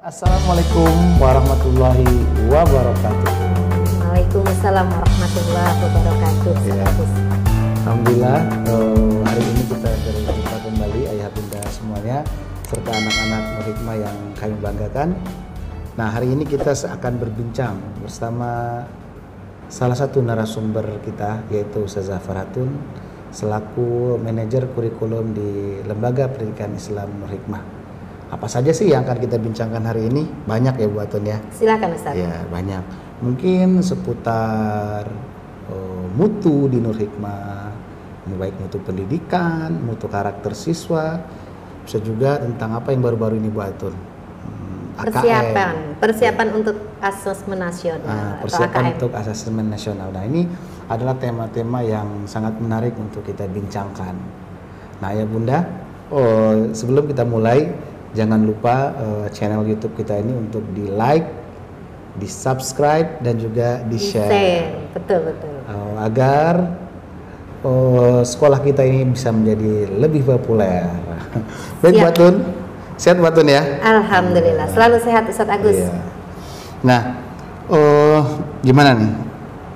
Assalamualaikum warahmatullahi wabarakatuh. Waalaikumsalam warahmatullahi wabarakatuh. Ya. Alhamdulillah hari ini kita berjumpa kembali ayah bunda semuanya serta anak-anak Nur Hikmah yang kami banggakan. Nah, hari ini kita akan berbincang bersama salah satu narasumber kita, yaitu Ustazah Farhatun selaku manajer kurikulum di Lembaga Pendidikan Islam Nur Hikmah. Apa saja sih yang akan kita bincangkan hari ini? Banyak ya Bu Atun ya? Silakan Ustaz. Ya, banyak. Mungkin seputar mutu di Nur Hikmah, baik mutu pendidikan, mutu karakter siswa, bisa juga tentang apa yang baru-baru ini Bu Atun. Persiapan untuk asesmen nasional. Persiapan untuk asesmen nasional. Nah, ini adalah tema-tema yang sangat menarik untuk kita bincangkan. Nah, ya Bunda, sebelum kita mulai, jangan lupa channel YouTube kita ini untuk di like, di subscribe dan juga di share. Betul. Agar sekolah kita ini bisa menjadi lebih populer. Baik Bu Atun, sehat Bu Atun ya? Alhamdulillah, selalu sehat Ustadz Agus. Iya. Nah, gimana nih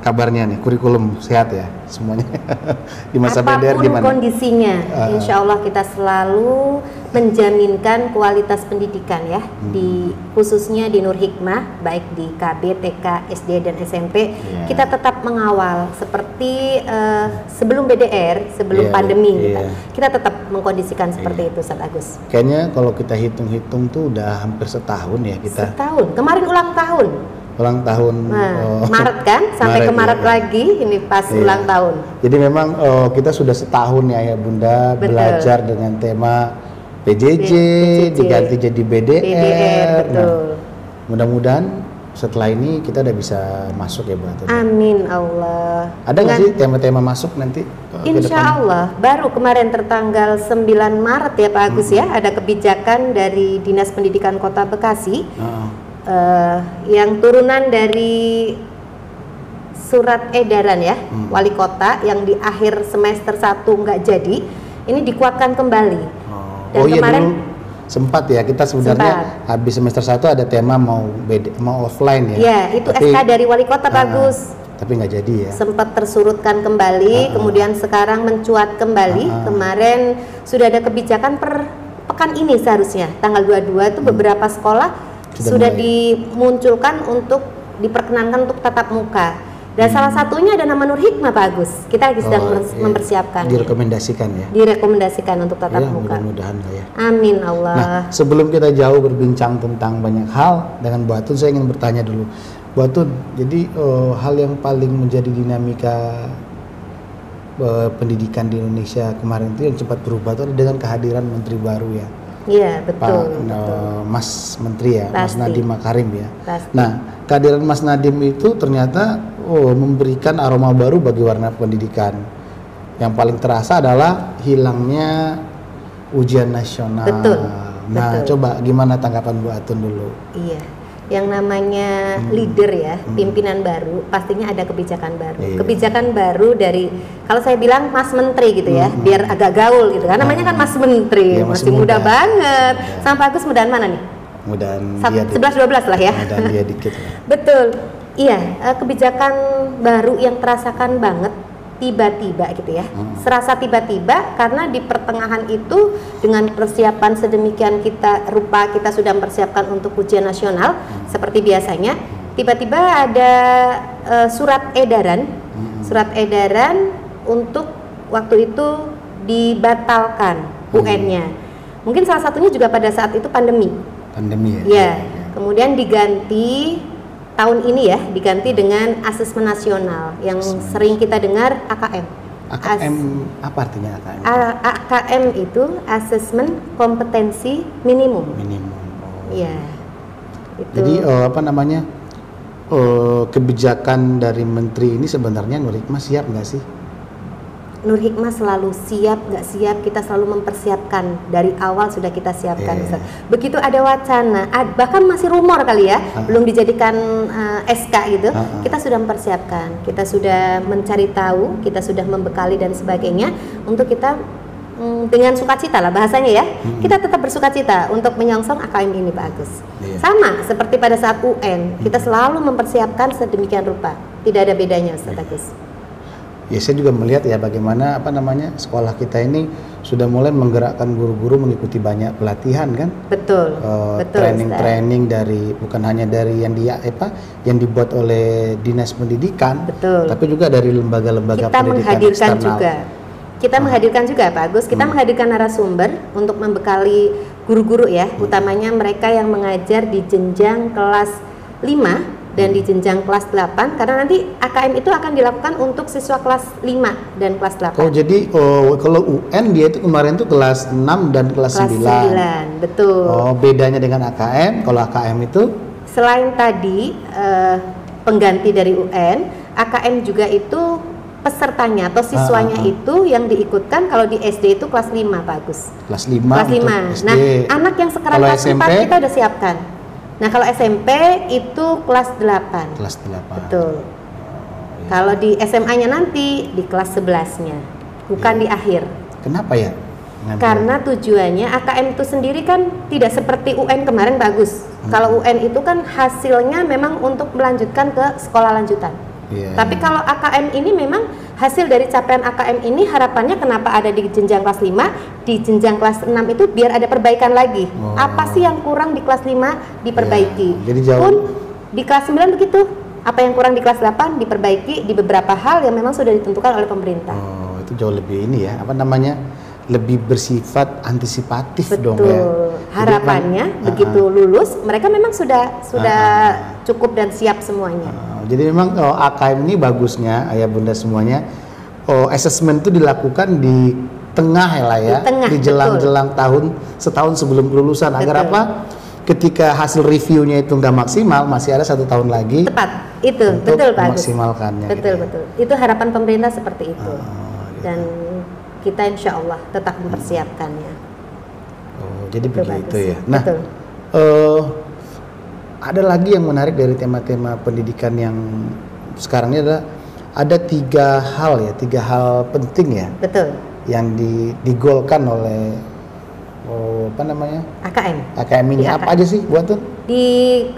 kabarnya nih, kurikulum sehat ya semuanya di masa PDR gimana? Apapun kondisinya, insya Allah kita selalu menjaminkan kualitas pendidikan ya, khususnya di Nur Hikmah, baik di KB, TK, SD dan SMP, kita tetap mengawal seperti sebelum BDR, sebelum pandemi, kita tetap mengkondisikan seperti itu, Ustaz Agus. Kayaknya kalau kita hitung-hitung tuh udah hampir setahun ya kita. Setahun, kemarin ulang tahun. Maret kan, sampai ke Maret lagi, ini pas ulang tahun. Jadi memang kita sudah setahun ya Bunda. Betul. Belajar dengan tema PJJ, diganti jadi BDR. Betul. Nah, mudah-mudahan setelah ini kita udah bisa masuk ya Bu Atun. Amin Allah. Ada nggak sih tema-tema masuk nanti? Insya Allah, baru kemarin tertanggal 9 Maret ya Pak Agus ya, ada kebijakan dari Dinas Pendidikan Kota Bekasi. Yang turunan dari surat edaran ya, wali kota yang di akhir semester 1 nggak jadi, ini dikuatkan kembali. Dan kemarin dulu sempat ya kita sebenarnya habis semester 1 ada tema mau offline ya. Ya, itu SK dari wali kota bagus. Tapi nggak jadi ya. Sempat tersurutkan kembali, kemudian sekarang mencuat kembali. Kemarin sudah ada kebijakan per pekan ini seharusnya tanggal 22 itu beberapa sekolah sudah dimunculkan untuk diperkenankan untuk tatap muka. Dan salah satunya ada nama Nur Hikmah Pak Agus. Kita lagi sedang mempersiapkan. Direkomendasikan ya. Direkomendasikan untuk tatap muka. Mudah-mudahan lah ya. Amin Allah. Nah, sebelum kita jauh berbincang tentang banyak hal dengan Bu Atun, saya ingin bertanya dulu. Bu Atun, jadi hal yang paling menjadi dinamika pendidikan di Indonesia kemarin itu yang cepat berubah itu dengan kehadiran menteri baru ya. Iya, betul. Mas Menteri ya, Mas Pasti. Nadiem Makarim ya. Pasti. Nah, kehadiran Mas Nadiem itu ternyata memberikan aroma baru bagi warna pendidikan. Yang paling terasa adalah hilangnya ujian nasional. Betul. Nah, coba gimana tanggapan Bu Atun dulu? Iya, yang namanya leader ya, pimpinan baru, pastinya ada kebijakan baru. Kebijakan baru dari, kalau saya bilang Mas Menteri gitu ya, biar agak gaul gitu kan. Namanya kan Mas Menteri, masih muda banget. Sama Pak Agus mudahan mana nih? Mudahan 11-12 lah ya. Mudahan dia dikit lah. Betul. Iya, kebijakan baru yang terasakan banget tiba-tiba gitu ya. Serasa tiba-tiba karena di pertengahan itu dengan persiapan sedemikian rupa kita sudah mempersiapkan untuk ujian nasional seperti biasanya, tiba-tiba ada surat edaran untuk waktu itu dibatalkan UN-nya. Mungkin salah satunya juga pada saat itu pandemi ya. Ya. Kemudian diganti tahun ini ya, diganti dengan asesmen nasional yang sering kita dengar AKM. AKM apa artinya AKM? AKM itu asesmen kompetensi minimum. Iya. Itu. Jadi kebijakan dari menteri ini sebenarnya Nur Hikmah siap nggak sih? Nur Hikmah selalu siap, nggak siap, kita selalu mempersiapkan dari awal sudah kita siapkan. Begitu ada wacana, bahkan masih rumor kali ya, belum dijadikan SK gitu, kita sudah mempersiapkan, kita sudah mencari tahu, kita sudah membekali dan sebagainya untuk kita dengan sukacita lah bahasanya ya. Kita tetap bersukacita untuk menyongsong AKM ini Pak Agus. Sama seperti pada saat UN, kita selalu mempersiapkan sedemikian rupa. Tidak ada bedanya Ustaz Agus. Ya, saya juga melihat ya bagaimana sekolah kita ini sudah mulai menggerakkan guru-guru mengikuti banyak pelatihan kan. Betul. Training dari bukan hanya dari yang dibuat oleh dinas pendidikan, tapi juga dari lembaga-lembaga pendidikan eksternal. Kita menghadirkan juga Pak Agus, kita menghadirkan narasumber untuk membekali guru-guru ya, utamanya mereka yang mengajar di jenjang kelas 5 dan di jenjang kelas 8, karena nanti AKM itu akan dilakukan untuk siswa kelas 5 dan kelas 8. Oh, jadi kalau UN dia itu kemarin itu kelas 6 dan kelas 9. 9, betul. Oh, bedanya dengan AKM, kalau AKM itu? Selain tadi pengganti dari UN, AKM juga itu pesertanya atau siswanya itu yang diikutkan kalau di SD itu kelas 5 Pak Agus. Kelas 5. Kelas 5. Nah, anak yang sekarang kelas 4 kita udah siapkan. Nah, kalau SMP itu kelas 8. Kelas 8. Betul. Kalau di SMA-nya nanti di kelas 11-nya, bukan di akhir. Kenapa ya? Karena tujuannya AKM itu sendiri kan tidak seperti UN kemarin bagus. Kalau UN itu kan hasilnya memang untuk melanjutkan ke sekolah lanjutan. Tapi kalau AKM ini memang hasil dari capaian AKM ini harapannya kenapa ada di jenjang kelas 5, di jenjang kelas 6 itu biar ada perbaikan lagi. Apa sih yang kurang di kelas 5 diperbaiki. Jadi jauh. Pun di kelas 9 begitu. Apa yang kurang di kelas 8 diperbaiki di beberapa hal yang memang sudah ditentukan oleh pemerintah. Oh, itu jauh lebih ini ya, lebih bersifat antisipatif. Betul. Dong ya. Harapannya begitu lulus mereka memang sudah cukup dan siap semuanya. Jadi memang AKM ini bagusnya ayah bunda semuanya assessment itu dilakukan di tengah ya, di jelang-jelang setahun sebelum kelulusan. Agar apa? Ketika hasil reviewnya itu nggak maksimal, masih ada 1 tahun lagi. Tepat, itu betul Pak Agus. Memaksimalkannya. Betul. Itu harapan pemerintah seperti itu. Dan kita insya Allah tetap mempersiapkannya. Jadi begitu ya. Nah, ada lagi yang menarik dari tema-tema pendidikan yang sekarang ini ada 3 hal penting ya. Betul. Yang digolkan oleh AKM ini apa aja sih buat tuh?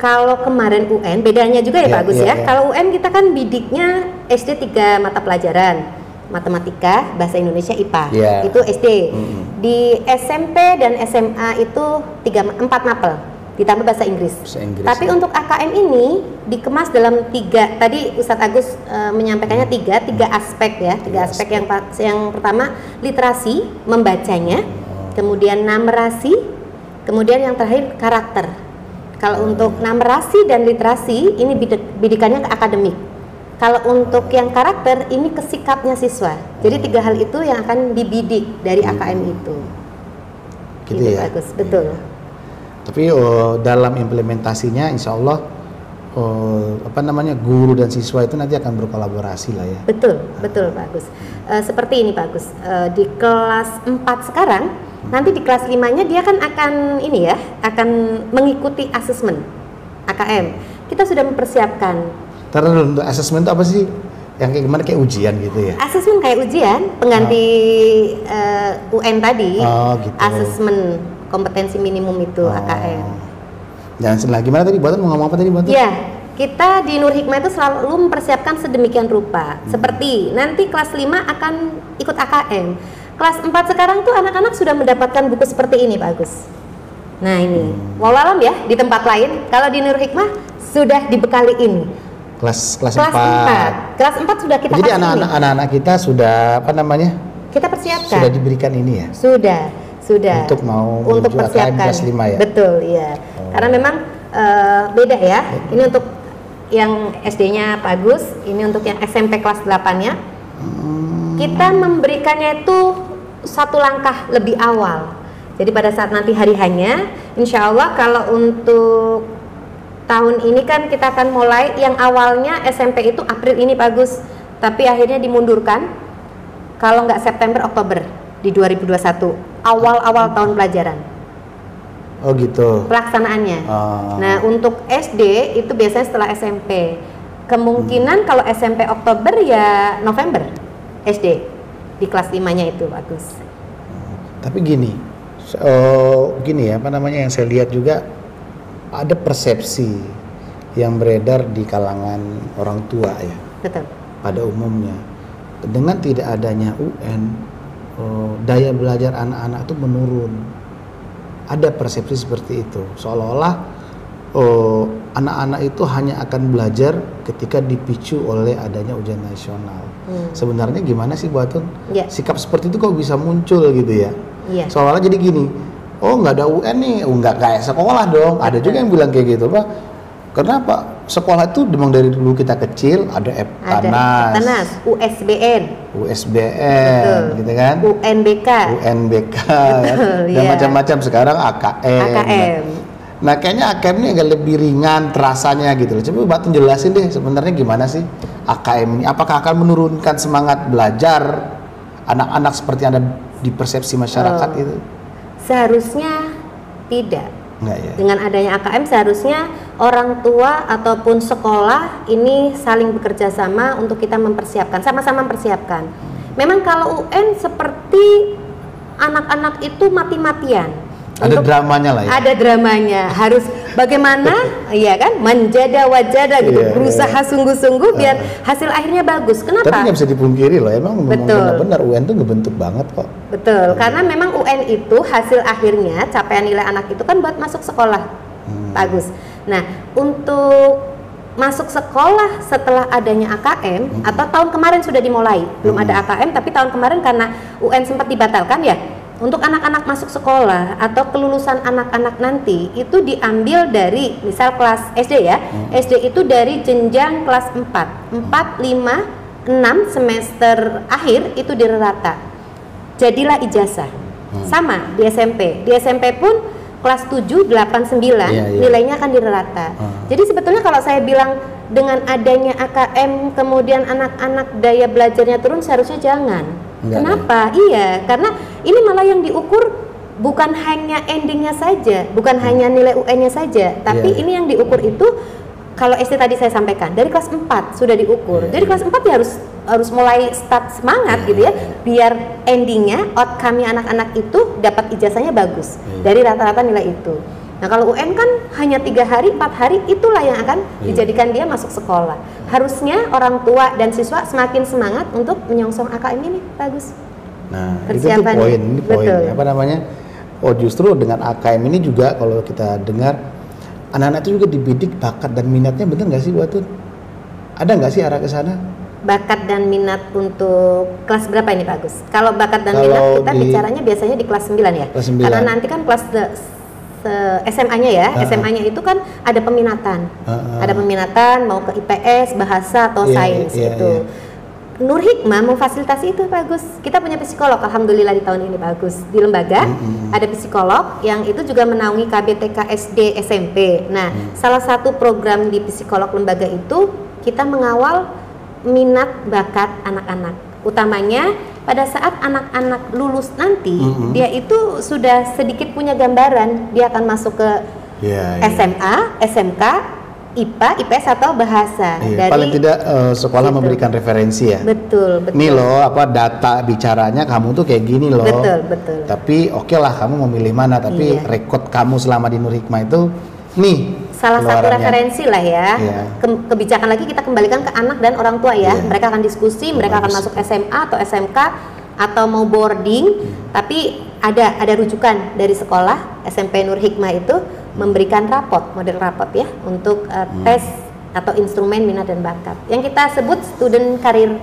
Kalau kemarin UN bedanya juga ya Pak Agus ya. Kalau UN kita kan bidiknya SD 3 mata pelajaran, matematika, bahasa Indonesia, IPA. Itu SD. Di SMP dan SMA itu 4 mapel ditambah bahasa Inggris. Tapi untuk AKM ini dikemas dalam 3. Tadi Ustadz Agus menyampaikannya 3 aspek ya. 3 aspek yang pertama literasi, membacanya, kemudian numerasi, kemudian yang terakhir karakter. Kalau untuk numerasi dan literasi ini bidikannya ke akademik. Kalau untuk yang karakter ini ke sikapnya siswa. Jadi 3 hal itu yang akan dibidik dari AKM itu. Gitu ya. Bagus, betul. Tapi dalam implementasinya insya Allah guru dan siswa itu nanti akan berkolaborasi lah ya. Betul Pak Agus. Seperti ini Pak Agus, di kelas 4 sekarang, nanti di kelas 5-nya dia kan akan mengikuti asesmen AKM. Kita sudah mempersiapkan. Karena untuk asesmen itu apa sih? Yang kayak gimana, kayak ujian gitu ya? Asesmen kayak ujian, pengganti UN tadi. Gitu. Asesmen kompetensi minimum itu AKM. Dan gimana tadi buatan ngomong apa tadi buatan? Ya, kita di Nur Hikmah itu selalu mempersiapkan sedemikian rupa. Seperti nanti kelas 5 akan ikut AKM. Kelas 4 sekarang tuh anak-anak sudah mendapatkan buku seperti ini Pak Agus. Nah ini, wallahualam ya di tempat lain. Kalau di Nur Hikmah sudah dibekali ini. Kelas 4. Kelas 4 sudah kita. Jadi anak-anak kita sudah kita persiapkan. Sudah diberikan ini ya? Sudah. Untuk persiapkan kelas 5 ya? Betul, ya. Karena memang beda ya. Ini untuk yang SD-nya Pak Agus, ini untuk yang SMP kelas 8-nya. Kita memberikannya itu 1 langkah lebih awal. Jadi pada saat nanti hari hanya, insya Allah kalau untuk tahun ini kan kita akan mulai yang awalnya SMP itu April ini Pak Agus, tapi akhirnya dimundurkan kalau nggak September Oktober di 2021 awal tahun pelajaran. Oh gitu. Pelaksanaannya. Nah untuk SD itu biasanya setelah SMP. Kemungkinan kalau SMP Oktober ya November SD di kelas 5-nya itu Pak Agus. Tapi gini ya, apa namanya, yang saya lihat juga ada persepsi yang beredar di kalangan orang tua ya. Betul. Pada umumnya dengan tidak adanya UN, daya belajar anak-anak itu menurun. Ada persepsi seperti itu, seolah-olah anak-anak itu hanya akan belajar ketika dipicu oleh adanya ujian nasional. Sebenarnya gimana sih Bu Atun? Yeah. Sikap seperti itu kok bisa muncul gitu ya? Yeah. Seolah-olah jadi gini, oh nggak ada UN nih, nggak kayak sekolah dong. Ada juga yang bilang kayak gitu, Pak. Kenapa? Sekolah itu memang dari dulu kita kecil ada Eptanas, USBN, betul, gitu kan? UNBK, ya. Dan macam-macam sekarang AKM. Nah kayaknya AKM ini agak lebih ringan terasanya gitu loh. Coba Mbak Tun jelasin deh sebenarnya gimana sih AKM ini? Apakah akan menurunkan semangat belajar anak-anak seperti yang ada di persepsi masyarakat itu? Seharusnya tidak. Enggak ya? Dengan adanya AKM seharusnya orang tua ataupun sekolah ini saling bekerja sama untuk kita mempersiapkan, sama-sama mempersiapkan. Memang kalau UN seperti anak-anak itu mati-matian. Ada dramanya lah ya. Ada dramanya, harus bagaimana, iya kan, menjada wajada gitu, berusaha sungguh-sungguh biar hasil akhirnya bagus. Kenapa? Tapi nggak bisa dipungkiri loh, emang benar-benar UN tuh ngebentuk banget kok. Betul, karena memang UN itu hasil akhirnya capaian nilai anak itu kan buat masuk sekolah, bagus. Nah, untuk masuk sekolah setelah adanya AKM atau tahun kemarin sudah dimulai, belum ada AKM, tapi tahun kemarin karena UN sempat dibatalkan ya. Untuk anak-anak masuk sekolah atau kelulusan anak-anak nanti itu diambil dari misal kelas SD ya. SD itu dari jenjang kelas 4, 5, 6 semester akhir itu dirata. Jadilah ijazah. Sama di SMP. Di SMP pun kelas 7, 8, 9 nilainya akan dirata. Jadi sebetulnya kalau saya bilang dengan adanya AKM kemudian anak-anak daya belajarnya turun, seharusnya jangan. Kenapa? Iya, karena ini malah yang diukur bukan hanya endingnya saja, bukan hanya nilai UN-nya saja, tapi ini yang diukur itu kalau SD tadi saya sampaikan dari kelas 4 sudah diukur. Jadi kelas 4 ya harus mulai start semangat gitu ya, biar endingnya outcome-nya anak-anak itu dapat ijazahnya bagus dari rata-rata nilai itu. Nah kalau UN kan hanya 3 hari, 4 hari itulah yang akan dijadikan dia masuk sekolah. Harusnya orang tua dan siswa semakin semangat untuk menyongsong AKM ini, bagus. Nah itu tuh poin, apa namanya? Oh justru dengan AKM ini juga kalau kita dengar anak-anak itu juga dibidik bakat dan minatnya, bener nggak sih Bu Atun? Ada nggak sih arah ke sana? Bakat dan minat untuk kelas berapa ini Pak Agus? Kalau bakat dan minat kita bicaranya biasanya di kelas 9 ya. Kelas 9. Karena nanti kan kelas SMA-nya ya, SMA-nya itu kan ada peminatan. Ada peminatan mau ke IPS, bahasa atau sains gitu. Nur Hikmah memfasilitasi itu Pak Agus. Kita punya psikolog, alhamdulillah di tahun ini Pak Agus. Di lembaga ada psikolog yang itu juga menaungi KBTK SD SMP. Nah, salah satu program di psikolog lembaga itu kita mengawal minat bakat anak-anak. Utamanya pada saat anak-anak lulus nanti, dia itu sudah sedikit punya gambaran dia akan masuk ke SMA, SMK, IPA, IPS atau bahasa. Dari paling tidak sekolah memberikan referensi ya. Betul. Nih loh, apa data bicaranya kamu tuh kayak gini loh. Betul. Tapi oke lah kamu memilih mana, tapi rekod kamu selama di Nur Hikmah itu nih salah satu referensi lah ya. Kebijakan lagi kita kembalikan ke anak dan orang tua ya. Mereka akan diskusi, mereka akan masuk SMA atau SMK atau mau boarding, tapi ada rujukan dari sekolah SMP Nur Hikmah itu memberikan model rapot ya untuk tes atau instrumen minat dan bakat yang kita sebut student career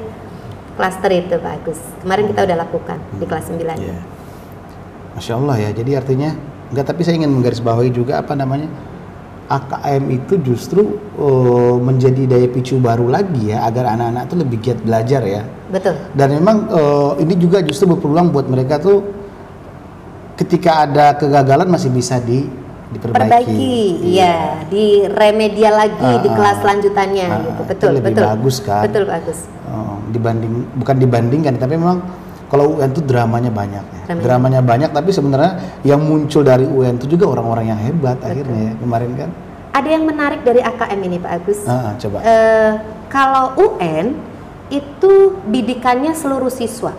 cluster itu Pak Agus. Kemarin kita udah lakukan di kelas 9. Masya Allah ya, jadi artinya tapi saya ingin menggarisbawahi juga apa namanya, AKM itu justru menjadi daya picu baru lagi ya agar anak-anak itu lebih giat belajar ya. Betul. Dan memang ini juga justru berpeluang buat mereka tuh ketika ada kegagalan masih bisa diperbaiki. Iya, di remedial lagi di kelas selanjutannya gitu. Betul, lebih bagus kan. Betul, bagus. Bukan dibandingkan, tapi memang kalau UN itu dramanya banyak ya. Dramanya banyak, tapi sebenarnya yang muncul dari UN itu juga orang-orang yang hebat akhirnya ya, kemarin kan. Ada yang menarik dari AKM ini Pak Agus. Coba. Kalau UN itu bidikannya seluruh siswa.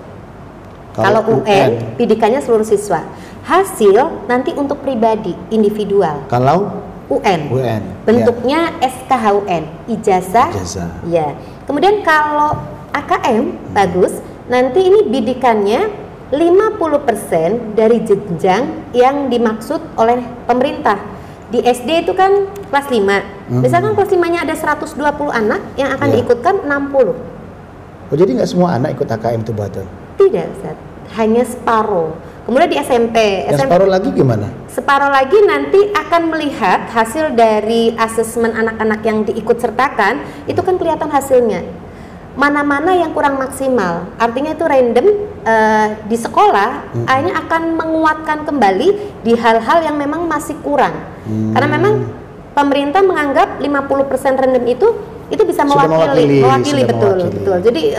Kalau UN, bidikannya seluruh siswa. Hasil nanti untuk pribadi, individual. Kalau UN. UN. Bentuknya SKHUN, ijazah. Ya. Kemudian kalau AKM, bagus. Nanti ini bidikannya 50% dari jenjang yang dimaksud oleh pemerintah. Di SD itu kan kelas 5. Misalkan kelas 5-nya ada 120 anak yang akan diikutkan 60. Oh, jadi nggak semua anak ikut AKM itu, Baton? Tidak, Ustaz. Hanya separuh. Kemudian di SMP. Yang separuh lagi gimana? Separuh lagi nanti akan melihat hasil dari asesmen anak-anak yang diikut sertakan. Itu kan kelihatan hasilnya. Mana-mana yang kurang maksimal. Artinya itu random di sekolah hanya akan menguatkan kembali di hal-hal yang memang masih kurang. Karena memang pemerintah menganggap 50% random itu bisa mewakili betul. Jadi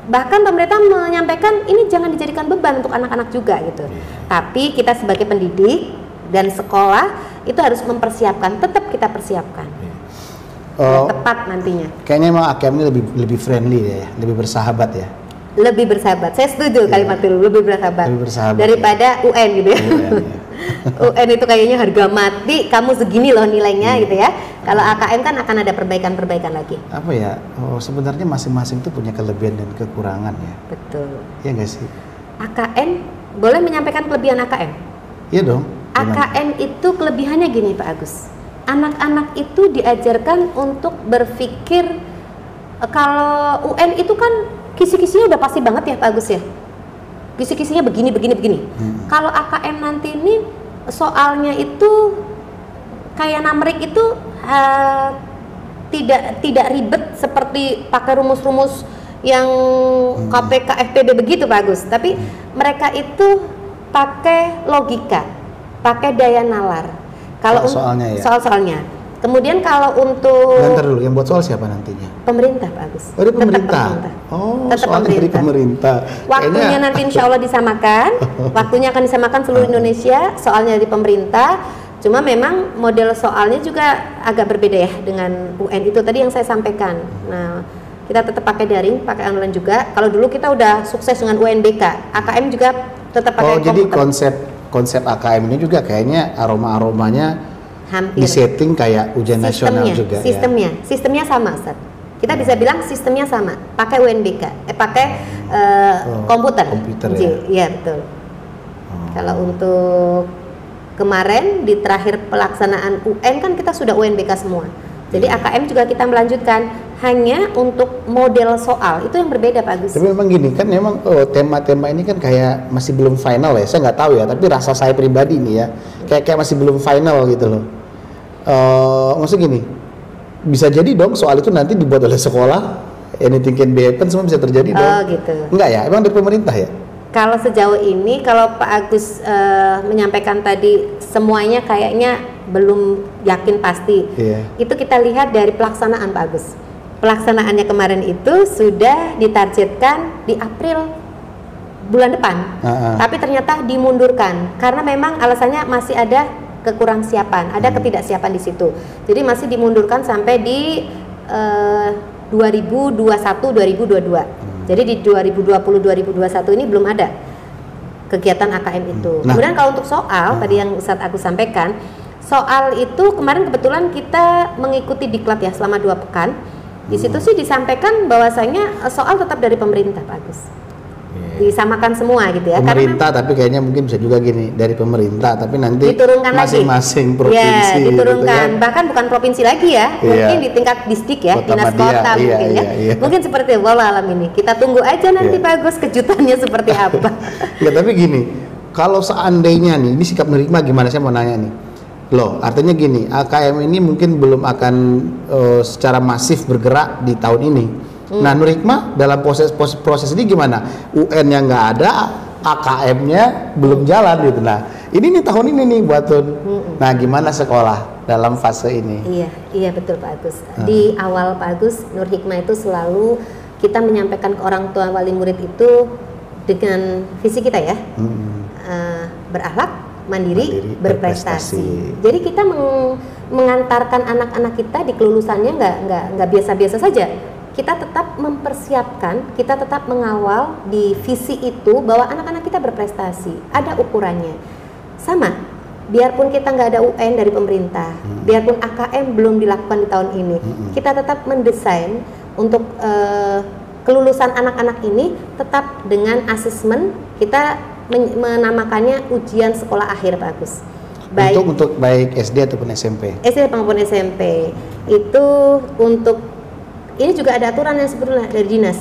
bahkan pemerintah menyampaikan ini jangan dijadikan beban untuk anak-anak juga gitu. Tapi kita sebagai pendidik dan sekolah itu harus mempersiapkan, tetap kita persiapkan. Tepat nantinya. Kayaknya emang AKM ini lebih friendly ya, lebih bersahabat ya. Lebih bersahabat. Saya setuju kalimat itu, lebih bersahabat. Daripada UN gitu ya. UN itu kayaknya harga mati, kamu segini loh nilainya gitu ya. Kalau AKM kan akan ada perbaikan-perbaikan lagi. Apa ya? Sebenarnya masing-masing itu punya kelebihan dan kekurangan ya. Betul. Iya nggak sih? AKM boleh menyampaikan kelebihan AKM? Iya dong. AKM itu kelebihannya gini Pak Agus. Anak-anak itu diajarkan untuk berpikir. Kalau UN itu kan kisi-kisinya udah pasti banget ya Pak Agus ya. Kisi-kisinya begini. Kalau AKM nanti ini soalnya itu kayak Namrik itu tidak ribet seperti pakai rumus-rumus yang KPK FPB begitu Pak Agus. Tapi mereka itu pakai logika, pakai daya nalar. Kalau soalnya. Kemudian kalau untuk Bentar dulu, yang buat soal siapa nantinya? Pemerintah Pak Agus. Oh, dari pemerintah. Tetap soalnya dari pemerintah. Waktunya nanti insya Allah disamakan. Waktunya akan disamakan seluruh Indonesia. Soalnya dari pemerintah. Cuma memang model soalnya juga agak berbeda ya dengan UN itu tadi yang saya sampaikan. Nah, kita tetap pakai daring, pakai online juga. Kalau dulu kita udah sukses dengan UNBK, AKM juga tetap pakai komputer. Jadi konsep AKM ini juga kayaknya aromanya hampir disetting kayak ujian nasional juga sistemnya sama Ustaz. Kita bisa bilang sistemnya sama, pakai UNBK, pakai komputer ya betul. Kalau untuk kemarin di terakhir pelaksanaan UN kan kita sudah UNBK semua. Jadi AKM juga kita melanjutkan hanya untuk model soal itu yang berbeda Pak Agus. Tapi memang gini kan, memang tema-tema ini kan kayak masih belum final ya. Saya nggak tahu ya, tapi rasa saya pribadi nih ya, kayak masih belum final gitu loh. Maksudnya gini, bisa jadi dong soal itu nanti dibuat oleh sekolah, anything can be happen, semua bisa terjadi dong. Oh gitu. Enggak ya, emang dari pemerintah ya? Kalau sejauh ini, kalau Pak Agus menyampaikan tadi semuanya kayaknya belum yakin pasti. Itu kita lihat dari pelaksanaan Pak Agus. Pelaksanaannya kemarin itu sudah ditargetkan di April bulan depan. Tapi ternyata dimundurkan karena memang alasannya masih ada kekurangsiapan, ada ketidaksiapan di situ. Jadi masih dimundurkan sampai di 2021-2022. Jadi di 2020-2021 ini belum ada kegiatan AKM itu. Kemudian kalau untuk soal tadi yang Ustadz Agus sampaikan, soal itu kemarin kebetulan kita mengikuti diklat ya selama 2 pekan. Di situ sih disampaikan bahwasanya soal tetap dari pemerintah Pak Agus. Disamakan semua gitu ya. Pemerintah, tapi kayaknya mungkin bisa juga gini, dari pemerintah tapi nanti diturunkan masing-masing provinsi. Ya, diturunkan, gitu kan. bahkan bukan provinsi lagi ya, mungkin di tingkat distrik ya, dinas kota mungkin ya. Mungkin seperti itu, wallah alam ini. Kita tunggu aja nanti Pak Agus kejutannya seperti apa. Ya tapi gini, kalau seandainya nih, ini sikap Nurhikmah gimana, saya mau nanya nih. Loh, artinya gini, AKM ini mungkin belum akan secara masif bergerak di tahun ini. Nah, Nurhikmah dalam proses ini gimana? UN-nya nggak ada, AKM-nya belum jalan gitu. Nah, ini nih tahun ini nih buat Nah, gimana sekolah dalam fase ini? Iya betul Pak Agus. Di awal Pak Agus, Nurhikmah itu selalu kita menyampaikan ke orang tua wali murid itu dengan visi kita ya, berakhlak, mandiri, berprestasi. Jadi kita mengantarkan anak-anak kita di kelulusannya nggak biasa-biasa saja. kita tetap mempersiapkan, kita tetap mengawal di visi itu bahwa anak-anak kita berprestasi, ada ukurannya. Sama, biarpun kita nggak ada UN dari pemerintah, biarpun AKM belum dilakukan di tahun ini, kita tetap mendesain untuk kelulusan anak-anak ini tetap dengan asesmen, kita menamakannya ujian sekolah akhir Pak Agus. Untuk baik SD ataupun SMP. SD maupun SMP itu untuk ini juga ada aturan yang sebetulnya dari dinas.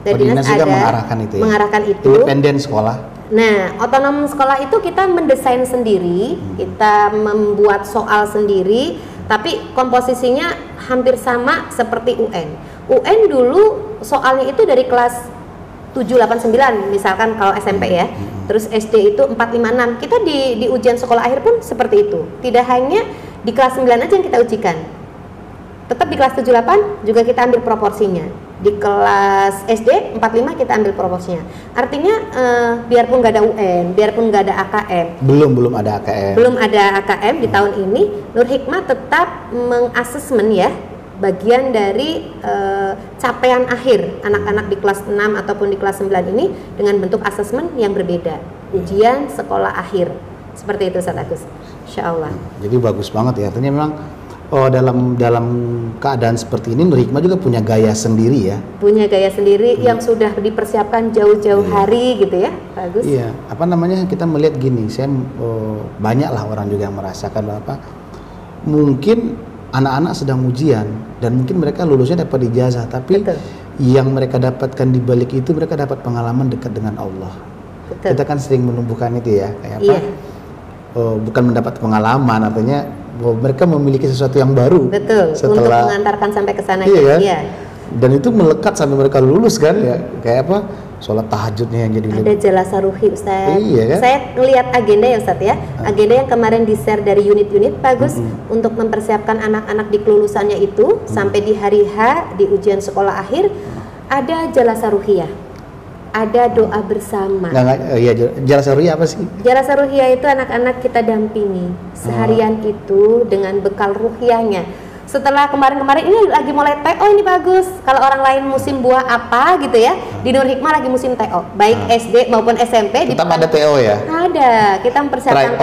Dari dinas juga mengarahkan itu ya. Mengarahkan itu. Independen sekolah. Nah, otonom sekolah itu kita mendesain sendiri, kita membuat soal sendiri, tapi komposisinya hampir sama seperti UN. UN dulu soalnya itu dari kelas 7, 8, 9 misalkan kalau SMP ya. Terus SD itu 4, 5, 6. Kita di ujian sekolah akhir pun seperti itu. Tidak hanya di kelas 9 aja yang kita ujikan. Tetap di kelas 7, 8 juga kita ambil proporsinya. Di kelas SD 4, 5 kita ambil proporsinya. Artinya biarpun nggak ada UN, biarpun nggak ada AKM. Belum ada AKM. Belum ada AKM di tahun ini, Nur Hikmah tetap mengasesmen ya bagian dari capaian akhir anak-anak di kelas 6 ataupun di kelas 9 ini dengan bentuk asesmen yang berbeda. Ujian sekolah akhir. Seperti itu Ustaz Agus. Insyaallah. Jadi bagus banget ya. Artinya memang dalam keadaan seperti ini Nur Hikmah juga punya gaya sendiri ya. Punya gaya sendiri yang sudah dipersiapkan jauh-jauh hari gitu ya, bagus. Iya, apa namanya kita melihat gini, saya banyak lah orang juga yang merasakan apa mungkin anak-anak sedang ujian dan mungkin mereka lulusnya dapat ijazah, tapi Betul. yang mereka dapatkan di balik itu mereka dapat pengalaman dekat dengan Allah. Betul. Kita kan sering menumbuhkan itu ya, kayak apa? Iya. Bukan mendapat pengalaman, artinya mereka memiliki sesuatu yang baru. Betul. Setelah, untuk mengantarkan sampai ke sana. iya kan? Iya. Dan itu melekat sampai mereka lulus kan ya, kayak apa? Sholat tahajudnya yang jadi Ada jalasa ruhi Ustaz. Iya kan? Saya ngelihat agenda ya Ustaz ya. Agenda yang kemarin di-share dari unit-unit bagus untuk mempersiapkan anak-anak di kelulusannya itu sampai di hari H di ujian sekolah akhir ada jalasa ruhiyah. Ada doa bersama. Iya, jalasa ruhiyah apa sih? Jalasa ruhiyah itu anak-anak kita dampingi seharian itu dengan bekal ruhiyahnya. Setelah kemarin-kemarin ini lagi mulai TO ini bagus. Kalau orang lain musim buah apa gitu ya, di Nur Hikmah lagi musim TO. Baik SD maupun SMP. Tetap ada TO ya? Ada. Kita mempersiapkan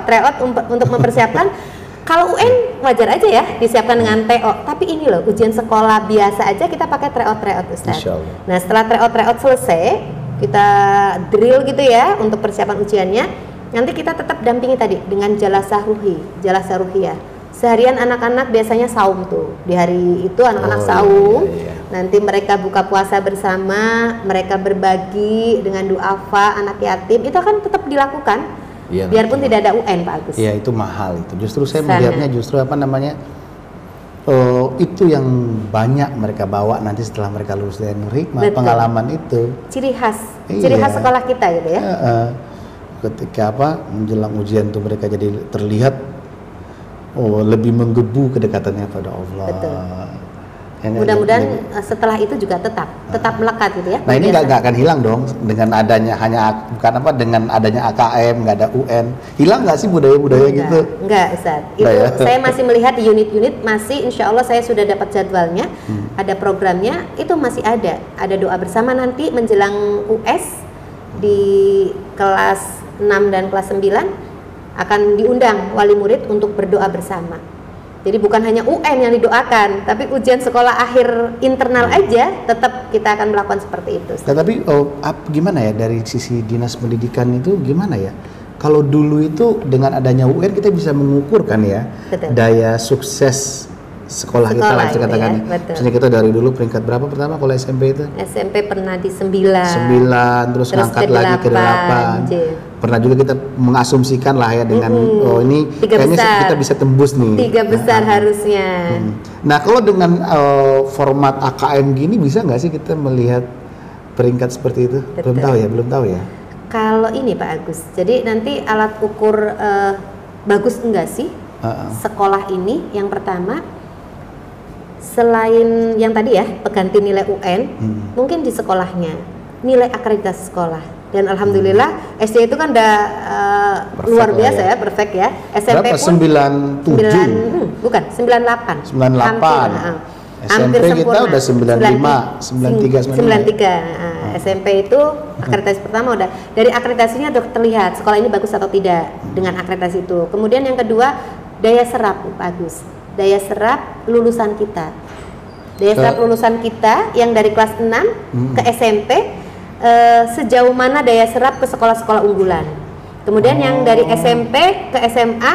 tryout untuk mempersiapkan. Kalau UN wajar aja ya disiapkan dengan TO. Tapi ini loh ujian sekolah biasa aja kita pakai tryout Ustaz. Nah setelah tryout selesai kita drill gitu ya untuk persiapan ujiannya. Nanti kita tetap dampingi tadi dengan jalasa ruhiyah. Seharian anak-anak biasanya saum tuh. Di hari itu anak-anak saum. Iya. Nanti mereka buka puasa bersama, mereka berbagi dengan duafa anak yatim. Itu akan tetap dilakukan. Ya, biarpun tidak ada UN Pak Agus. Iya itu mahal itu. Justru saya melihatnya justru apa namanya itu yang banyak mereka bawa nanti setelah mereka lulus dari Nur Hikmah. Pengalaman itu. Ciri khas sekolah kita gitu ya. Ketika menjelang ujian tuh mereka jadi terlihat lebih menggebu kedekatannya pada Allah. Betul. Mudah-mudahan setelah itu juga tetap melekat gitu ya. Nah ini nggak akan hilang dong dengan adanya dengan adanya AKM, nggak ada UN. Hilang nggak sih budaya-budaya gitu? Enggak Ustaz. Itu ya? Saya masih melihat di unit-unit masih, insya Allah saya sudah dapat jadwalnya, ada programnya, itu masih ada. Ada doa bersama nanti menjelang US di kelas 6 dan kelas 9 akan diundang wali murid untuk berdoa bersama. Jadi bukan hanya UN yang didoakan, tapi ujian sekolah akhir internal aja tetap kita akan melakukan seperti itu. Nah, tapi gimana ya dari sisi dinas pendidikan itu gimana ya? Kalau dulu itu dengan adanya UN kita bisa mengukur kan ya. Betul. Daya sukses sekolah kita lah kita katakan. Ya, misalnya kita dari dulu peringkat berapa pertama kalau SMP itu? SMP pernah di 9. 9 terus ngangkat lagi ke 8. Pernah juga kita mengasumsikan lah ya dengan ini kayaknya kita bisa tembus nih. 3 besar harusnya. Nah kalau dengan format AKM gini bisa nggak sih kita melihat peringkat seperti itu? Betul. Belum tahu ya. Kalau ini Pak Agus, jadi nanti alat ukur bagus enggak sih sekolah ini yang pertama. Selain yang tadi ya pengganti nilai UN, mungkin di sekolahnya nilai akreditasi sekolah. Dan alhamdulillah SD itu kan udah luar biasa ya, perfect ya. SMP berapa? pun 97? bukan 98. 98. hampir SMP kita sempurna. udah 95, 93, 93. SMP itu akreditasi pertama udah. Dari akreditasinya udah terlihat sekolah ini bagus atau tidak dengan akreditasi itu. Kemudian yang kedua, daya serap Pak Agus. Daya serap lulusan kita. Daya serap lulusan kita yang dari kelas 6 ke SMP, sejauh mana daya serap ke sekolah-sekolah unggulan. Kemudian yang dari SMP ke SMA,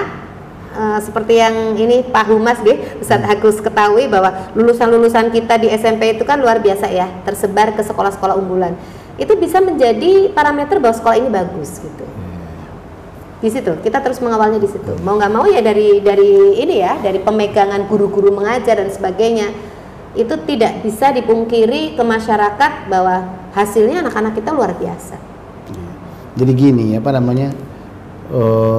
seperti yang ini Pak Humas Ustadz Agus ketahui bahwa lulusan-lulusan kita di SMP itu kan luar biasa ya, tersebar ke sekolah-sekolah unggulan. Itu bisa menjadi parameter bahwa sekolah ini bagus gitu. Di situ kita terus mengawalnya di situ. Mau nggak mau ya dari ini ya, dari pemegangan guru-guru mengajar dan sebagainya. Itu tidak bisa dipungkiri ke masyarakat bahwa hasilnya anak-anak kita luar biasa. Jadi gini, apa namanya?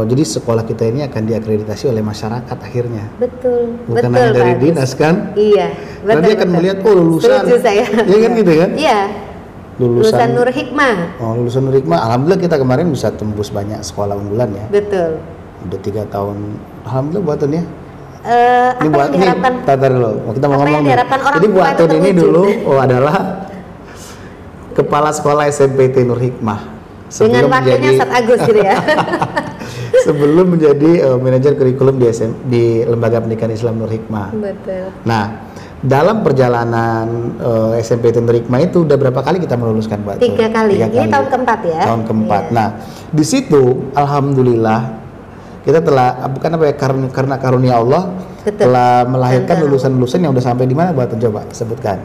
Jadi sekolah kita ini akan diakreditasi oleh masyarakat akhirnya. Betul. Bukan betul, hanya dari Pak dinas kan? Iya. Betul. Dia akan melihat lulusan. Setuju saya. Iya kan gitu kan? Iya. Lulusan Nur Hikmah. Lulusan Nur Hikmah. Alhamdulillah kita kemarin bisa tembus banyak sekolah unggulan ya. Betul. Udah 3 tahun. Alhamdulillah buatannya. Apa yang diharapkan? Tatar dulu. Kita mau ngomong. Jadi buatan ini dulu adalah kepala sekolah SMPT Nur Hikmah. Dengan wakilnya Ustadz Agus gitu ya. Sebelum menjadi manajer kurikulum di Lembaga Pendidikan Islam Nur Hikmah. Betul. Nah, dalam perjalanan SMP Nur Hikmah itu udah berapa kali kita meluluskan Mbak? 3 kali. Ini tahun keempat ya. Tahun keempat. Iya. Nah, di situ alhamdulillah kita telah karena karunia Allah telah melahirkan lulusan-lulusan yang udah sampai di mana Mbak? Coba sebutkan.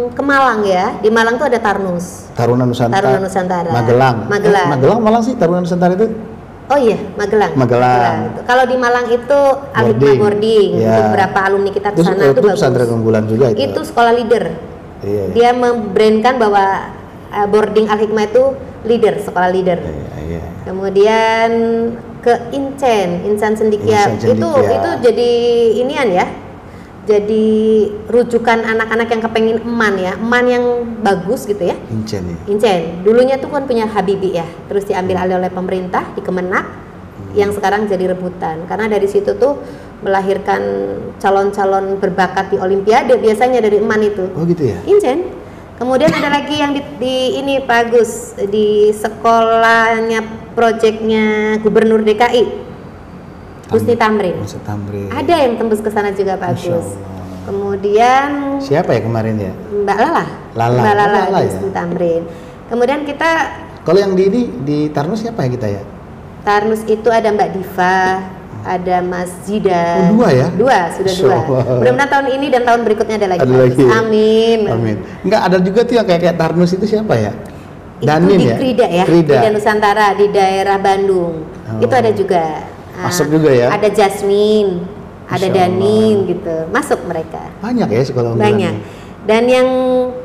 Ke Malang ya. Di Malang tuh ada Tarnus. Taruna Nusantara. Magelang. Magelang Malang sih Taruna Nusantara itu. Oh iya, Magelang. Kalau di Malang itu Al-Hikmah boarding. Ya. Untuk beberapa alumni kita ke sana itu bagus. Pesantren unggulan juga itu. Itu sekolah leader. Iya. Dia membrandkan bahwa boarding Al-Hikmah itu leader, sekolah leader. Iya. Kemudian ke Insan Cendekia. Itu jadi inian ya. Jadi rujukan anak-anak yang kepengen eman yang bagus gitu ya. Incen. Dulunya tuh kan punya Habibie ya, terus diambil alih oleh pemerintah di Kemenak, yang sekarang jadi rebutan. Karena dari situ tuh melahirkan calon-calon berbakat di Olimpiade biasanya dari eman itu. Oh gitu ya. Incen. Kemudian ada lagi yang di ini Pak Agus, di sekolahnya proyeknya Gubernur DKI. Husni Tamrin. Ada yang tembus ke sana juga Pak Agus. Kemudian siapa ya kemarin ya? Mbak Lala ya? Husni Tamrin. Kemudian kita kalau yang di Tarnus siapa ya kita ya? Tarnus itu ada Mbak Diva, ada Mas Zidan. Oh, 2 ya? 2, sudah 2. Mudah-mudahan tahun ini dan tahun berikutnya ada lagi. Amin. Enggak ada juga tuh yang kayak Tarnus itu siapa ya? Danin itu di Krida ya? Krida Nusantara di daerah Bandung. Itu ada juga. Masuk juga ya? Ada Jasmine, ada Danin gitu, masuk mereka. Banyak ya sekolah unggulan. Banyak. Dan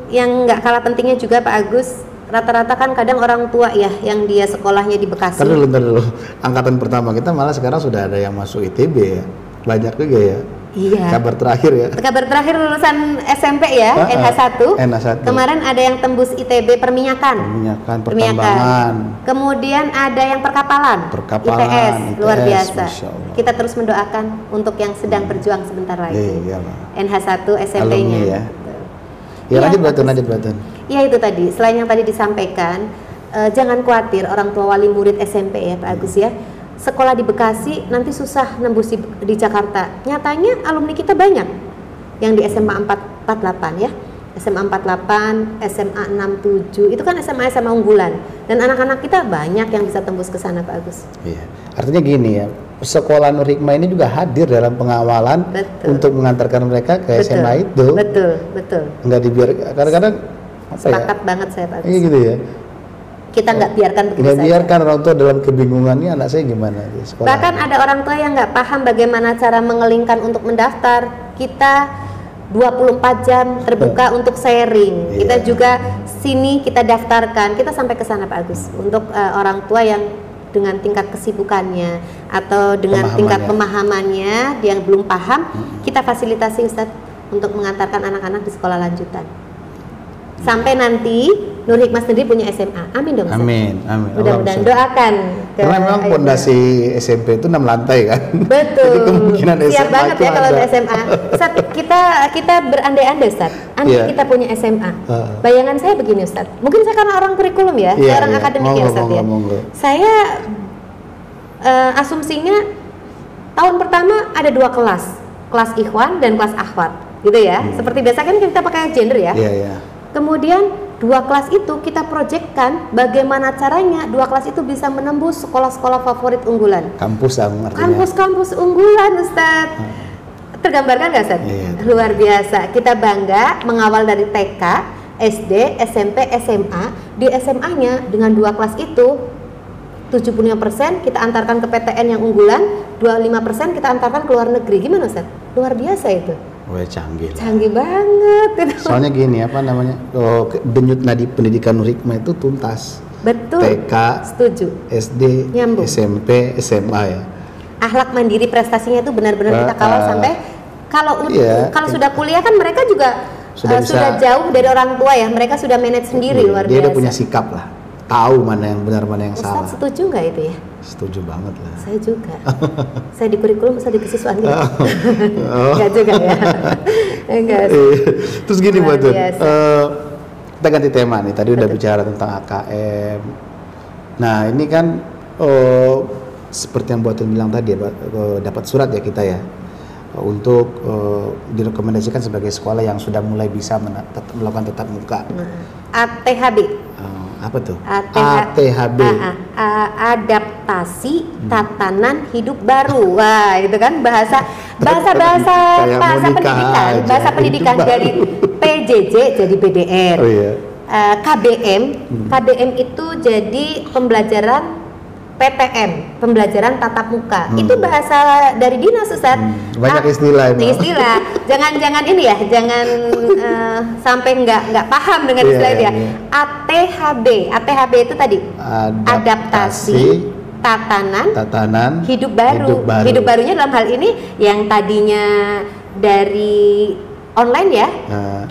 yang nggak kalah pentingnya juga Pak Agus, rata-rata kan kadang orang tua ya yang dia sekolahnya di Bekasi. Ntar dulu. Angkatan pertama kita malah sekarang sudah ada yang masuk ITB ya, banyak juga ya. Iya. Kabar terakhir lulusan SMP ya, NH1. Kemarin ada yang tembus ITB perminyakan, pertambangan. Kemudian ada yang perkapalan, ITS, luar biasa. Kita terus mendoakan untuk yang sedang berjuang sebentar lagi. NH1 SMP-nya. Ya. Ya lanjut Batun. Ya itu tadi, selain yang tadi disampaikan, jangan khawatir orang tua wali murid SMP ya Pak Agus ya. Sekolah di Bekasi nanti susah nembus di Jakarta. Nyatanya alumni kita banyak yang di SMA 448 ya. SMA 48, SMA 67 itu kan SMA unggulan dan anak-anak kita banyak yang bisa tembus ke sana Pak Agus. Iya. Artinya gini ya, sekolah Nur Hikmah ini juga hadir dalam pengawalan untuk mengantarkan mereka ke SMA itu. Betul. Enggak dibiarkan kadang-kadang sepakat banget saya Pak Agus. Iya gitu ya. Kita nggak biarkan begitu saja. Biarkan orang tua dalam kebingungannya anak saya gimana di sekolah. Bahkan ada orang tua yang nggak paham bagaimana cara mengelingkan untuk mendaftar. Kita 24 jam terbuka untuk sharing. Kita juga sini kita daftarkan. Kita sampai ke sana Pak Agus untuk orang tua yang dengan tingkat kesibukannya atau dengan tingkat pemahamannya yang belum paham, kita fasilitasi Ustadz untuk mengantarkan anak-anak di sekolah lanjutan. Sampai nanti Nur Hikmah sendiri punya SMA. Amin dong Ustaz. Amin. Mudah-mudahan doakan. Karena memang pondasi SMP itu 6 lantai kan. Betul. Jadi kemungkinan siap SMA banget itu ya kalau ada. ada SMA. Ustaz, kita berandai-andai Ustaz. Andai Iya. kita punya SMA. Bayangan saya begini Ustaz. Mungkin saya karena orang kurikulum ya, Iya, orang iya. akademik ya Ustaz ya. Monggo. Saya asumsinya tahun pertama ada 2 kelas. Kelas ikhwan dan kelas akhwat. Gitu ya. Seperti biasa kan kita pakai gender ya. Iya, iya. Kemudian 2 kelas itu kita proyekkan bagaimana caranya 2 kelas itu bisa menembus sekolah-sekolah favorit unggulan. Kampus artinya. Kampus-kampus unggulan Ustadz. Tergambarkan nggak Ustadz? Iya. Luar biasa. Kita bangga mengawal dari TK, SD, SMP, SMA. Di SMA-nya dengan 2 kelas itu 75% kita antarkan ke PTN yang unggulan, 25% kita antarkan ke luar negeri. Gimana Ustadz? Luar biasa itu. Wah, canggih. Canggih banget gitu. Soalnya gini, apa namanya? Denyut nadi pendidikan Nur Hikmah itu tuntas. Betul. TK, Setuju. SD, Nyambung. SMP, SMA ya. Akhlak mandiri prestasinya itu benar-benar kita kawal sampai kalau iya. kalau sudah kuliah kan mereka juga sudah jauh dari orang tua ya, mereka sudah manage sendiri. Luar Dia biasa. udah punya sikap lah, tahu mana yang benar mana yang salah. Ustadz setuju nggak itu ya? Setuju banget lah. Saya juga. Saya di kurikulum, saya di kesiswaan gitu. Enggak juga ya. Enggak. Terus gini Luar buat tuh, biasa. kita ganti tema nih. Tadi udah bicara tentang AKM. Nah ini kan seperti yang buat bilang tadi ya, dapat surat ya kita ya untuk direkomendasikan sebagai sekolah yang sudah mulai bisa melakukan tatap muka. ATHB. Apa tuh? ATHB. Adaptasi Tatanan Hidup Baru. Wah, itu kan bahasa pendidikan, bahasa pendidikan dari PJJ jadi PDR. Oh iya. KBM itu jadi pembelajaran PTM, pembelajaran tatap muka. Itu bahasa dari dinas Ustaz. Banyak istilah emang. Istilah. Jangan ini ya, jangan sampai nggak paham dengan istilah itu ya. ATHB itu tadi adaptasi tatanan hidup baru. Hidup barunya dalam hal ini yang tadinya dari online ya,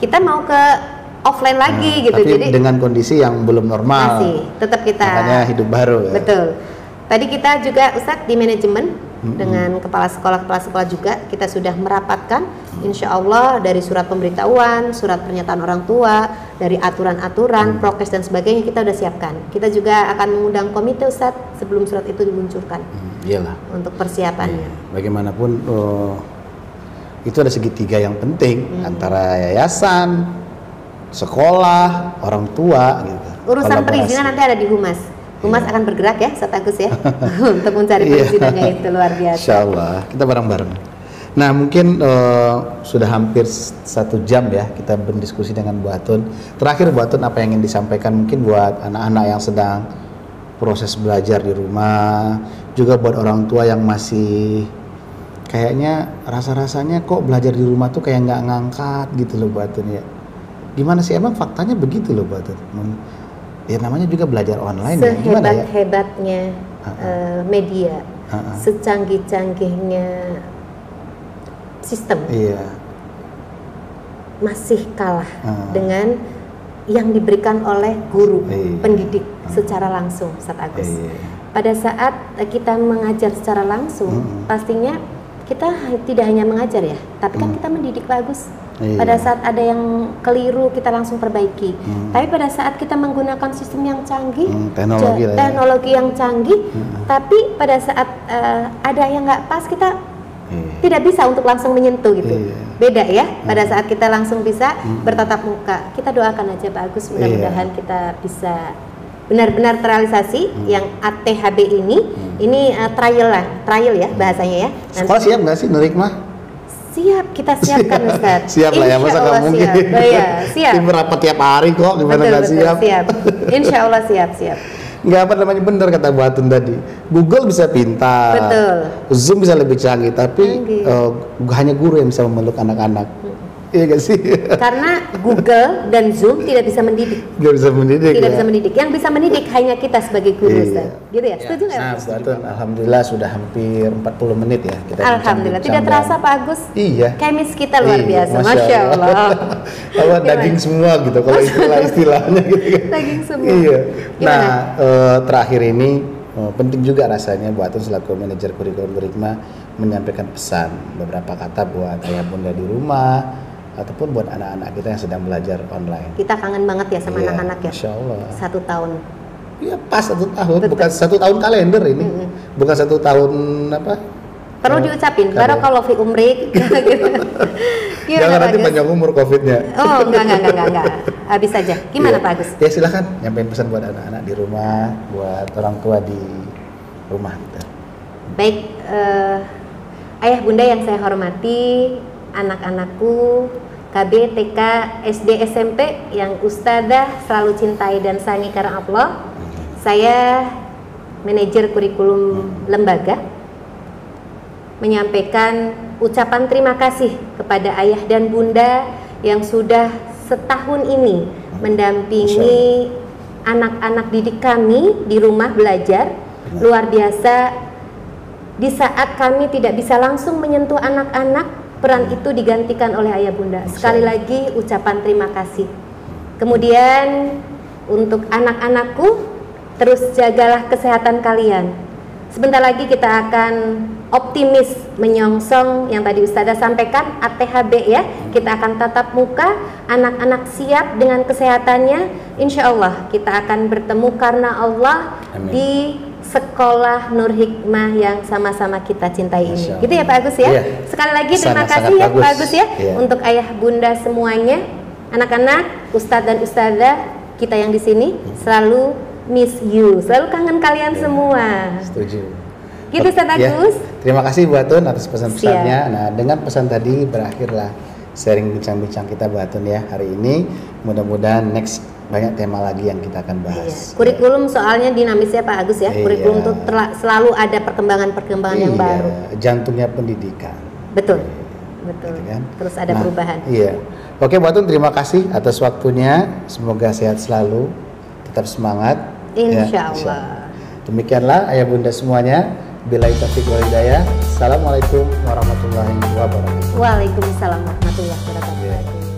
kita mau ke offline lagi gitu. Tapi jadi dengan kondisi yang belum normal. masih tetap kita. Makanya hidup baru ya. Betul. Tadi kita juga Ustadz di manajemen dengan kepala sekolah juga kita sudah merapatkan, insya Allah dari surat pemberitahuan, surat pernyataan orang tua, dari aturan-aturan, prokes dan sebagainya kita udah siapkan. Kita juga akan mengundang komite Ustadz sebelum surat itu diluncurkan. Iyalah. Untuk persiapannya. Bagaimanapun itu ada segitiga yang penting antara yayasan, sekolah, orang tua gitu. Urusan perizinan nanti ada di Humas. Humas akan bergerak ya, Ustadz Agus ya, untuk mencari perizinannya itu luar biasa. Insya Allah, kita bareng-bareng. Nah mungkin sudah hampir 1 jam ya kita berdiskusi dengan Bu Atun. Terakhir Bu Atun apa yang ingin disampaikan mungkin buat anak-anak yang sedang proses belajar di rumah, juga buat orang tua yang masih kayaknya rasa-rasanya kok belajar di rumah tuh kayak nggak ngangkat gitu loh Bu Atun ya. Gimana sih emang faktanya begitu loh Bu Atun? Ya namanya juga belajar online ya. Gimana ya? Sehebat-hebatnya media, secanggih-canggihnya sistem, masih kalah dengan yang diberikan oleh guru pendidik secara langsung, Ustadz Agus. Pada saat kita mengajar secara langsung, pastinya kita tidak hanya mengajar ya, tapi kan kita mendidik bagus. Pada saat ada yang keliru kita langsung perbaiki. Tapi pada saat kita menggunakan sistem yang canggih, teknologi yang canggih, tapi pada saat ada yang nggak pas kita tidak bisa untuk langsung menyentuh gitu. Beda ya. Pada saat kita langsung bisa bertatap muka, kita doakan aja Pak Agus, mudah-mudahan kita bisa benar-benar terrealisasi yang ATHB ini. Ini trial ya bahasanya ya. Sekolah siap nggak sih Nur Hikmah? Siap, kita siapkan Ustaz. Siap lah ya, masa nggak mungkin. Siap. Tim rapat tiap hari kok, gimana nggak siap? Siap. Insya Allah siap. Nggak apa namanya, bener kata Bu Atun tadi. Google bisa pintar, betul. Zoom bisa lebih canggih, tapi hanya guru yang bisa memeluk anak-anak. Iya gak sih? Karena Google dan Zoom tidak bisa mendidik. Gak bisa mendidik. Tidak bisa mendidik. Yang bisa mendidik hanya kita sebagai guru, Ustaz. Gitu ya? Setuju nggak? Nah, Bu Atun, alhamdulillah sudah hampir 40 menit ya kita alhamdulillah. Tidak terasa Pak Agus. Iya. Kemis kita luar biasa. Masya Allah. Kalau daging semua gitu, kalau istilahnya gitu kan. Daging semua. Iya. Nah, terakhir ini penting juga rasanya Bu Atun selaku manajer kurikulum berhikmah menyampaikan pesan beberapa kata buat ayah bunda di rumah ataupun buat anak-anak kita yang sedang belajar online. Kita kangen banget ya sama anak-anak ya. Masya Allah. 1 tahun. Iya pas 1 tahun, betul. Bukan 1 tahun kalender ini, bukan 1 tahun apa? Perlu diucapin, barakallahu fi umrik. Jangan nanti panjang umur COVID-nya. Oh enggak. Habis saja. Gimana Pak Agus? Ya silakan nyampein pesan buat anak-anak di rumah, buat orang tua di rumah gitu. Baik, ayah bunda yang saya hormati, anak-anakku, KB, TK, SD, SMP yang Ustadzah selalu cintai dan sayangi karena Allah. Saya manajer kurikulum lembaga menyampaikan ucapan terima kasih kepada ayah dan bunda yang sudah setahun ini mendampingi anak-anak didik kami di rumah belajar. Luar biasa, di saat kami tidak bisa langsung menyentuh anak-anak, peran itu digantikan oleh ayah bunda. Sekali lagi ucapan terima kasih. Kemudian untuk anak-anakku, terus jagalah kesehatan kalian. Sebentar lagi kita akan optimis menyongsong yang tadi Ustazah sampaikan, ATHB ya. Kita akan tatap muka, anak-anak siap dengan kesehatannya. Insya Allah kita akan bertemu karena Allah. Amin. Di sekolah Nur Hikmah yang sama-sama kita cintai ini. Gitu ya Pak Agus ya. Iya. Sekali lagi terima kasih ya Pak Agus ya. Iya. Untuk ayah bunda semuanya, anak-anak, Ustadz dan Ustazah kita yang di sini selalu miss you, selalu kangen kalian semua. Setuju. Gitu Ustaz Agus. Terima kasih Bu Atun atas pesan-pesannya. Nah, dengan pesan tadi berakhirlah sharing bincang-bincang kita Bu Atun ya hari ini. Mudah-mudahan next banyak tema lagi yang kita akan bahas. Kurikulum soalnya dinamis ya Pak Agus ya. Kurikulum itu selalu ada perkembangan-perkembangan yang baru. Jantungnya pendidikan. Betul. Betul. Gitu kan? Terus ada perubahan. Iya. Oke Bu Atun, terima kasih atas waktunya. Semoga sehat selalu. Tetap semangat. Insya Allah. Demikianlah ayah bunda semuanya. Billahi taufiq wal hidayah. Assalamualaikum warahmatullahi wabarakatuh. Waalaikumsalam warahmatullahi wabarakatuh.